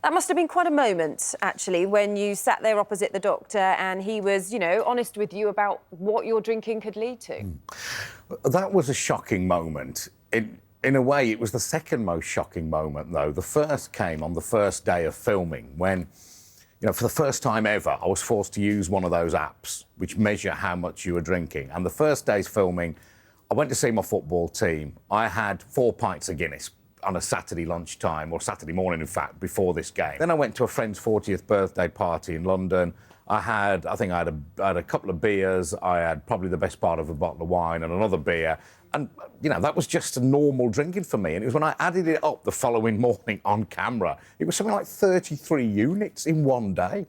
That must have been quite a moment, actually, when you sat there opposite the doctor and he was, you know, honest with you about what your drinking could lead to. That was a shocking moment. In a way, it was the second most shocking moment, though. The first came on the first day of filming when, you know, for the first time ever, I was forced to use one of those apps which measure how much you were drinking. And the first day's filming, I went to see my football team. I had 4 pints of Guinness on a Saturday lunchtime, or Saturday morning, in fact, before this game. Then I went to a friend's 40th birthday party in London. I think I had a couple of beers. I had probably the best part of a bottle of wine and another beer. And, you know, that was just a normal drinking for me. And it was when I added it up the following morning on camera, it was something like 33 units in one day.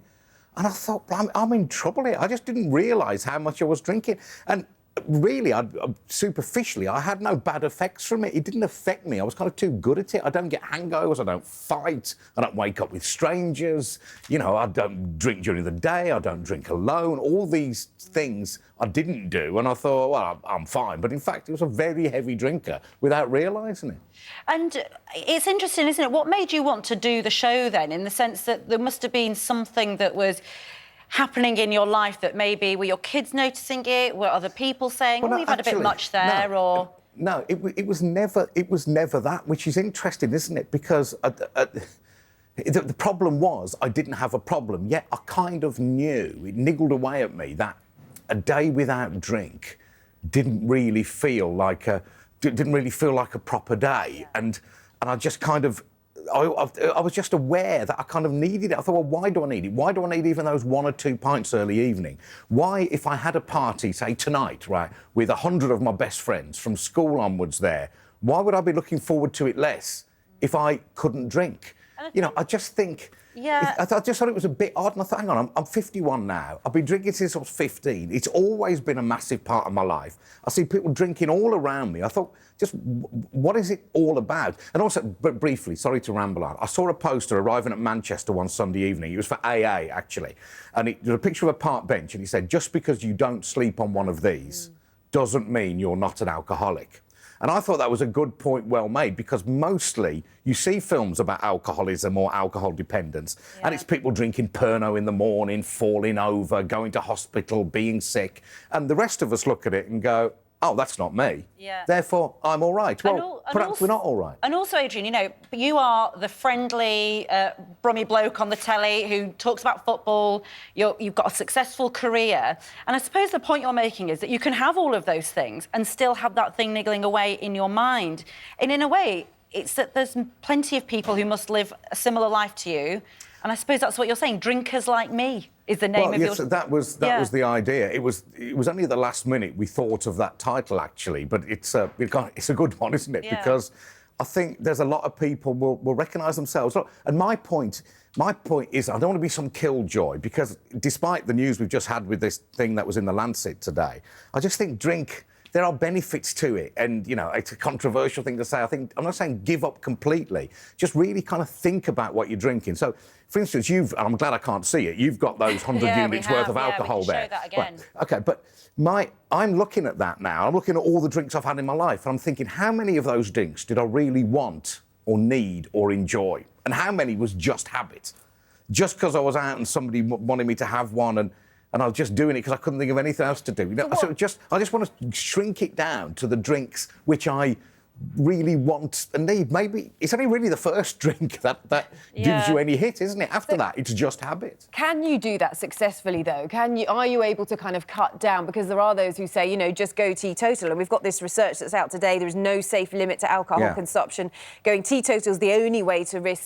And I thought, I'm in trouble here. I just didn't realise how much I was drinking. And really, superficially, I had no bad effects from it. It didn't affect me. I was kind of too good at it. I don't get hangovers. I don't fight. I don't wake up with strangers. You know, I don't drink during the day. I don't drink alone. All these things I didn't do. And I thought, well, I'm fine. But in fact, it was a very heavy drinker without realising it. And it's interesting, isn't it? What made you want to do the show then, in the sense that there must have been something that was happening in your life that maybe were your kids noticing it, were other people saying, well, you've had a bit much there, or... No, it was never that, which is interesting, isn't it? Because the problem was I didn't have a problem, yet I kind of knew, it niggled away at me, that a day without drink didn't really feel like a proper day. And I just kind of... I was just aware that I kind of needed it. I thought, well, why do I need it? Why do I need even those 1 or 2 pints early evening? Why, if I had a party, say, tonight, right, with 100 of my best friends from school onwards there, why would I be looking forward to it less if I couldn't drink? You know, I just think... Yeah. I just thought it was a bit odd, and I thought, hang on, I'm 51 now. I've been drinking since I was 15. It's always been a massive part of my life. I see people drinking all around me. I thought, just what is it all about? And also, but briefly, sorry to ramble on, I saw a poster arriving at Manchester one Sunday evening. It was for AA, actually. And it was a picture of a park bench, and it said, just because you don't sleep on one of these doesn't mean you're not an alcoholic. And I thought that was a good point, well made, because mostly you see films about alcoholism or alcohol dependence, and it's people drinking Pernod in the morning, falling over, going to hospital, being sick, and the rest of us look at it and go, oh, that's not me. Yeah. Therefore, I'm all right. Well, perhaps we're not all right. And also, Adrian, you know, you are the friendly, brummy bloke on the telly who talks about football. You've got a successful career. And I suppose the point you're making is that you can have all of those things and still have that thing niggling away in your mind. And in a way, it's that there's plenty of people who must live a similar life to you. And I suppose that's what you're saying. Drinkers like me is the name of your... Yes, that was the idea. It was only at the last minute we thought of that title, actually, but it's a good one, isn't it? Yeah. Because I think there's a lot of people will recognise themselves. And my point is, I don't want to be some killjoy, because despite the news we've just had with this thing that was in the Lancet today, I just think there are benefits to it, and, you know, it's a controversial thing to say. I'm not saying give up completely, just really kind of think about what you're drinking. So, for instance, and I'm glad I can't see it, you've got those 100 units worth of alcohol there. Show that again. Right. OK, but I'm looking at that now. I'm looking at all the drinks I've had in my life, and I'm thinking, how many of those drinks did I really want or need or enjoy? And how many was just habit? Just because I was out and somebody wanted me to have one, and I was just doing it because I couldn't think of anything else to do. You know? So I just want to shrink it down to the drinks which I really want and need. Maybe it's only really the first drink that gives you any hit, isn't it? After that, it's just habit. Can you do that successfully, though? Are you able to kind of cut down? Because there are those who say, you know, just go teetotal. And we've got this research that's out today. There is no safe limit to alcohol consumption. Going teetotal is the only way to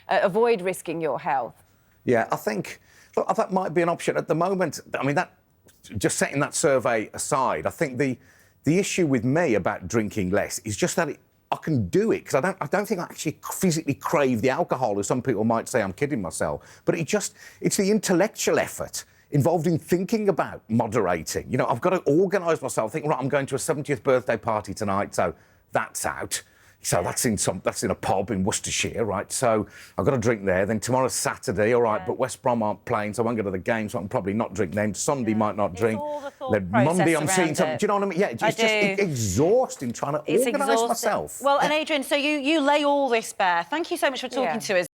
avoid risking your health. Yeah, I think... Look, that might be an option. At the moment, I mean, just setting that survey aside, I think the issue with me about drinking less is just that I can do it, because I don't think I actually physically crave the alcohol, as some people might say. I'm kidding myself. But it's the intellectual effort involved in thinking about moderating. You know, I've got to organise myself, think, right, I'm going to a 70th birthday party tonight, so that's out. So that's in a pub in Worcestershire, right? So I've got to drink there. Then tomorrow's Saturday, all right, but West Brom aren't playing, so I won't go to the game, so I can probably not drink then. Sunday might not drink. All the thought then process Monday I'm seeing around something. it. Do you know what I mean? Yeah, it's just exhausting trying to organise myself. Well, and Adrian, so you lay all this bare. Thank you so much for talking to us.